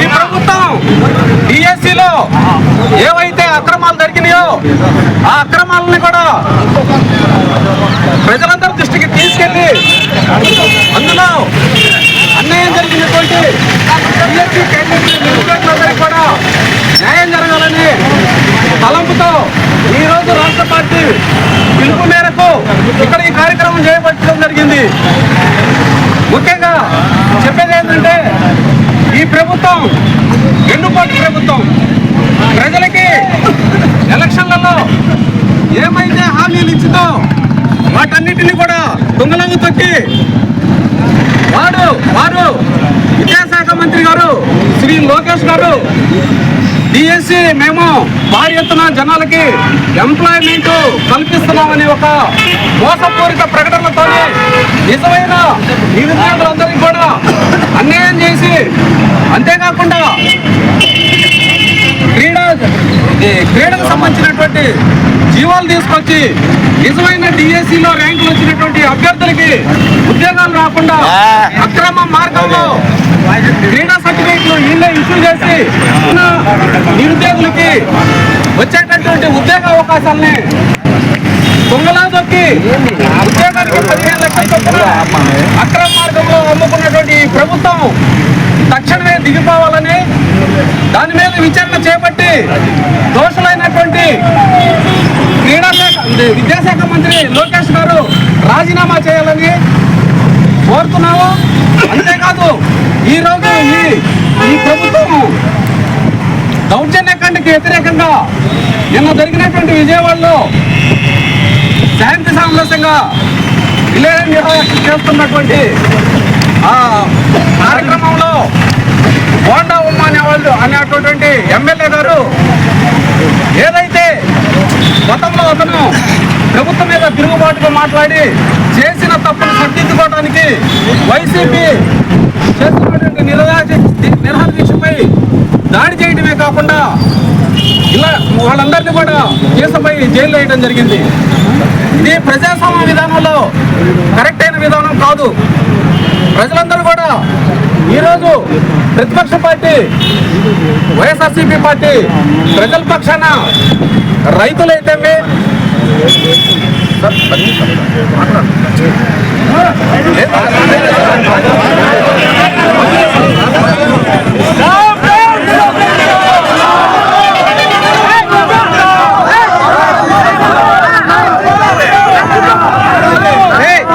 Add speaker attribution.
Speaker 1: ఈ ప్రభుత్వం డిఎస్సిలో ఏవైతే అక్రమాలు జరిగినాయో ఆ అక్రమాలని కూడా ప్రజలందరి దృష్టికి తీసుకెళ్లి అందులో అన్యాయం జరిగినటువంటి డిఎస్సి నిరుద్యోగులందరికీ కూడా న్యాయం జరగాలని తలంపుతో ఈరోజు రాష్ట్ర పార్టీ పిలుపు మేరకు ఇక్కడ ఈ కార్యక్రమం చేపట్టడం జరిగింది. ముఖ్యంగా చెప్పేది ఏంటంటే ఈ ప్రభుత్వం వెన్నుపోటు ప్రభుత్వం ప్రజలకి ఎలక్షన్లలో ఏమైతే హామీలు ఇచ్చిందో వాటన్నిటిని కూడా తుంగలంగు తొక్కి వారు విద్యాశాఖ మంత్రి గారు శ్రీ లోకేష్ గారు డిఎస్సి మేము భారీ ఎత్తున జనాలకి ఎంప్లాయ్మెంట్ కల్పిస్తున్నామని ఒక మోసపూరిత ప్రకటనలతోనే నిజమైన నిరుద్యోగులందరికీ కూడా అన్యాయం చేసి అంతేకాకుండా క్రీడకు సంబంధించినటువంటి జీవాలు తీసుకొచ్చి నిజమైన డిఎస్సిలో ర్యాంకులు వచ్చినటువంటి అభ్యర్థులకి ఉద్యోగాలు రాకుండా అక్రమ మార్గంలో క్రీడా సర్టిఫికేట్లు వీళ్ళే ఇష్యూ చేసి నిరుద్యోగులకి వచ్చేటటువంటి ఉద్యోగ అవకాశాలని దొంగలాదొక్కి ఉద్యోగానికి 15 లక్షల చొప్పున అక్రమ మార్గంలో అమ్ముకున్నటువంటి ప్రభుత్వం తక్షణమే దిగిపోవాలని దాని మీద విచారణ చేపట్టి దోషులైనటువంటి విద్యాశాఖ మంత్రి లోకేష్ గారు రాజీనామా చేయాలని కోరుతున్నాము. అంతేకాదు ఈరోజు ఈ ప్రభుత్వం దౌర్జన్యకాండకి వ్యతిరేకంగా నిన్న జరిగినటువంటి విజయవాడలో శాంతి సామరస్యంగా విలేయ నిర్వహణ చేస్తున్నటువంటి ఆ కార్యక్రమంలో బోండా ఉమ్మ అనేటువంటి ఎమ్మెల్యే గారు ఏదైతే గతంలో అతను ప్రభుత్వం మీద తిరుగుబాటుగా మాట్లాడి చేసిన తప్పును సరిదిద్దుకోవడానికి వైసీపీ చేస్తున్నటువంటి నిరహార దీక్షపై దాడి చేయడమే కాకుండా ఇలా వాళ్ళందరినీ కూడా కేసుపై జైలు వేయడం జరిగింది. ఇది ప్రజాస్వామ్య విధానంలో కరెక్ట్ అయిన విధానం కాదు. ప్రజలందరూ కూడా ఈరోజు ప్రతిపక్ష పార్టీ వైఎస్ఆర్సీపీ పార్టీ ప్రజల పక్షాన రైతులైతేమే
Speaker 2: Hey!